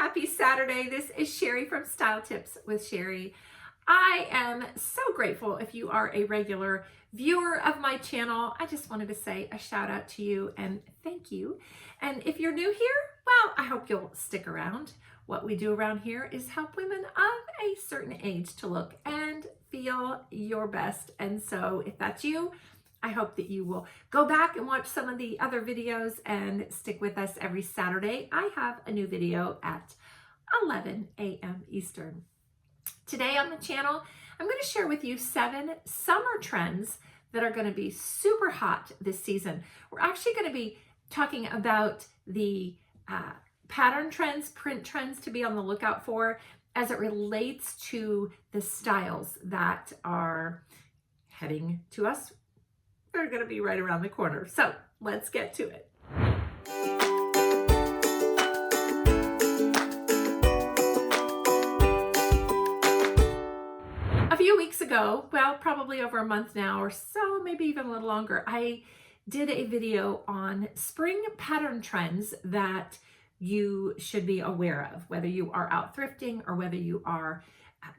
happy Saturday. This is Sherry from Style Tips with Sherry. I am so grateful if you are a regular viewer of my channel. I just wanted to say a shout out to you and thank you. And if you're new here, well, I hope you'll stick around. What we do around here is help women of a certain age to look and feel your best. And so if that's you, I hope that you will go back and watch some of the other videos and stick with us every Saturday. I have a new video at 11 a.m. Eastern. Today on the channel, I'm going to share with you 7 summer trends that are going to be super hot this season. We're actually going to be talking about the pattern trends, print trends to be on the lookout for as it relates to the styles that are heading to us. They're going to be right around the corner. So let's get to it. A few weeks ago, well, probably over a month now or so, maybe even a little longer, I did a video on spring pattern trends that you should be aware of, whether you are out thrifting or whether you are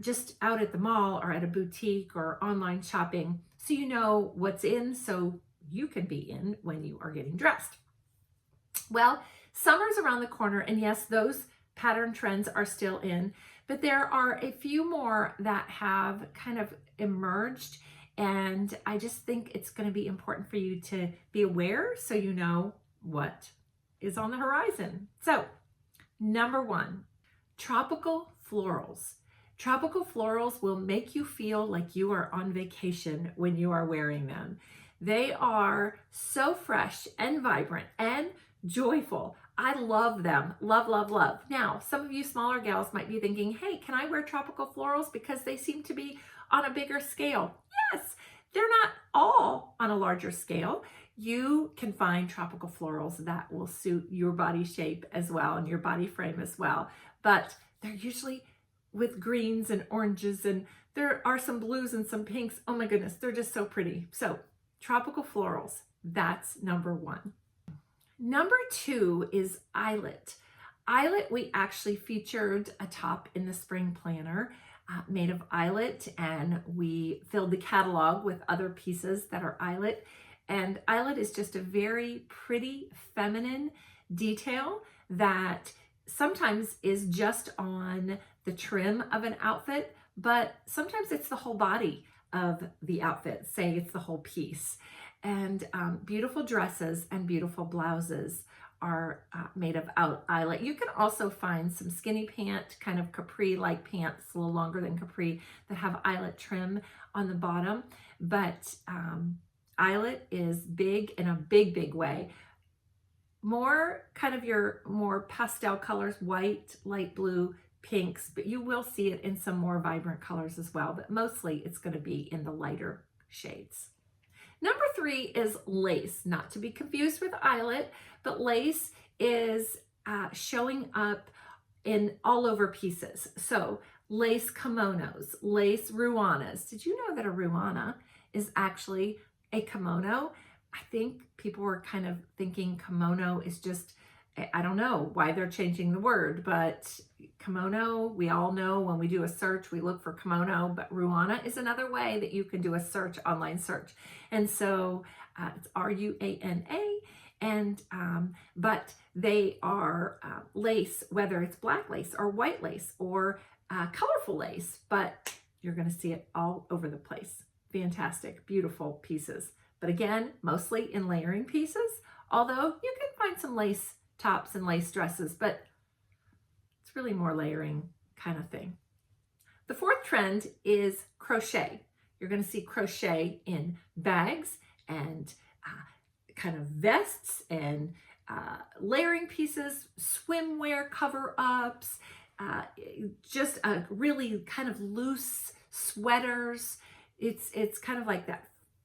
just out at the mall or at a boutique or online shopping, so you know what's in so you can be in when you are getting dressed. Well, summer's around the corner, and yes, those pattern trends are still in, but there are a few more that have kind of emerged, and I just think it's going to be important for you to be aware so you know what is on the horizon. So, number 1, tropical florals. Tropical florals will make you feel like you are on vacation when you are wearing them. They are so fresh and vibrant and joyful. I love them. Love, love, love. Now, some of you smaller gals might be thinking, hey, can I wear tropical florals because they seem to be on a bigger scale? Yes, they're not all on a larger scale. You can find tropical florals that will suit your body shape as well and your body frame as well. But they're usually with greens and oranges, and there are some blues and some pinks. Oh my goodness, they're just so pretty. So tropical florals, that's number 1. Number 2 is Eyelet. Eyelet, we actually featured a top in the spring planner made of Eyelet, and we filled the catalog with other pieces that are Eyelet. And Eyelet is just a very pretty feminine detail that sometimes is just on the trim of an outfit, but sometimes it's the whole body of the outfit. Say it's the whole piece. And beautiful dresses and beautiful blouses are made of Eyelet. You can also find some skinny pant, kind of capri-like pants, a little longer than capri, that have Eyelet trim on the bottom. But Eyelet is big in a big, big way. More kind of your more pastel colors, white, light blue, pinks, but you will see it in some more vibrant colors as well, but mostly it's going to be in the lighter shades. Number 3 is lace, not to be confused with Eyelet, but lace is showing up in all over pieces. So lace kimonos, lace ruanas. Did you know that a ruana is actually a kimono? I think people were kind of thinking kimono is just, I don't know why they're changing the word, but kimono, we all know when we do a search, we look for kimono, but ruana is another way that you can do a search, online search. And so it's R-U-A-N-A, and but they are lace, whether it's black lace or white lace or colorful lace, but you're going to see it all over the place. Fantastic, beautiful pieces. But again, mostly in layering pieces, although you can find some lace tops and lace dresses, but it's really more layering kind of thing. The 4th trend is crochet. You're going to see crochet in bags and kind of vests and layering pieces, swimwear cover-ups, just a really kind of loose sweaters. It's kind of like that,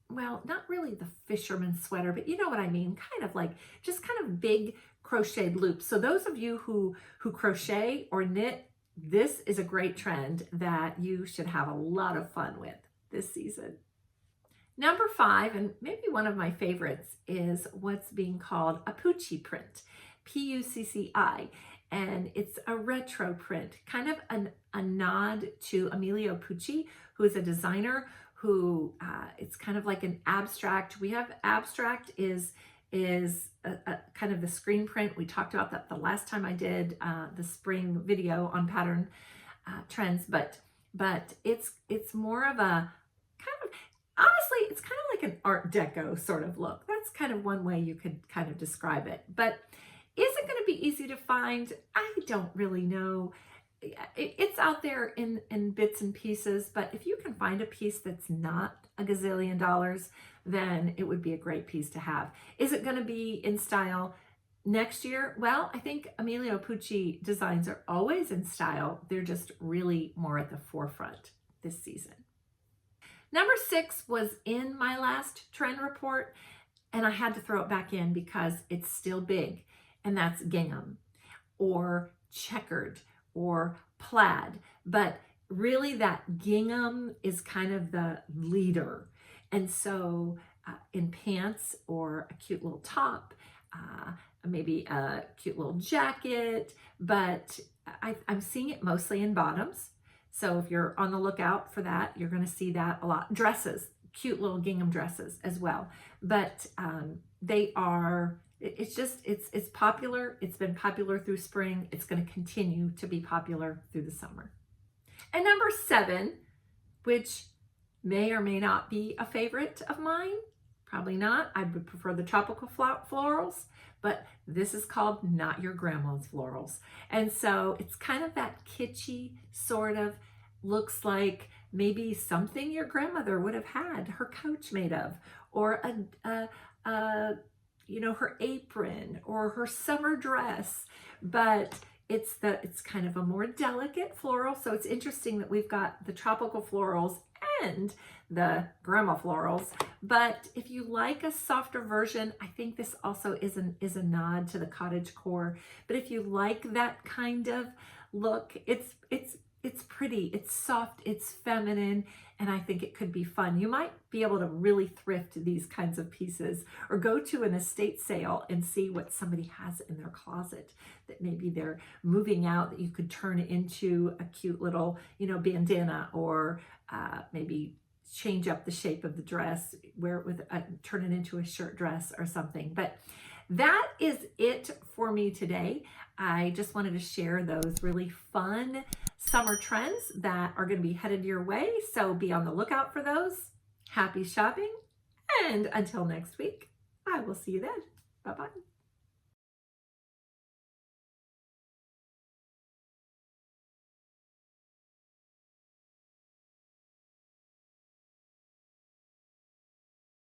well, not really the fisherman sweater, but you know what I mean, kind of like just kind of big crocheted loops. So those of you who crochet or knit, this is a great trend that you should have a lot of fun with this season. Number 5, and maybe one of my favorites, is what's being called a Pucci print, P-U-C-C-I. and it's a retro print, kind of a nod to Emilio Pucci, who is a designer who, it's kind of like an abstract. We have abstract is a kind of the screen print. We talked about that the last time I did the spring video on pattern trends, but it's more of a kind of, honestly, it's kind of like an Art Deco sort of look. That's kind of one way you could kind of describe it. But is it going to be easy to find? I don't really know. It's out there in bits and pieces, but if you can find a piece that's not a gazillion dollars, then it would be a great piece to have. Is it going to be in style next year? Well, I think Emilio Pucci designs are always in style. They're just really more at the forefront this season. Number 6 was in my last trend report, and I had to throw it back in because it's still big, and that's gingham or checkered or plaid. But really that gingham is kind of the leader. And so in pants or a cute little top, maybe a cute little jacket, but I'm seeing it mostly in bottoms. So if you're on the lookout for that, you're going to see that a lot. Dresses, cute little gingham dresses as well. But they are, it's popular. It's been popular through spring. It's going to continue to be popular through the summer. And number 7, which may or may not be a favorite of mine, probably not. I would prefer the tropical florals, but this is called Not Your Grandma's Florals. And so it's kind of that kitschy sort of, looks like maybe something your grandmother would have had her couch made of, or you know, her apron or her summer dress, but it's kind of a more delicate floral. So it's interesting that we've got the tropical florals and the grandma florals. But if you like a softer version, I think this also is a nod to the cottage core. But if you like that kind of look, it's pretty, it's soft, it's feminine, and I think it could be fun. You might be able to really thrift these kinds of pieces, or go to an estate sale and see what somebody has in their closet that maybe they're moving out, that you could turn into a cute little, you know, bandana, or maybe change up the shape of the dress, wear it with turn it into a shirt dress or something. But that is it for me today. I just wanted to share those really fun summer trends that are going to be headed your way. So be on the lookout for those. Happy shopping. And until next week, I will see you then. Bye-bye.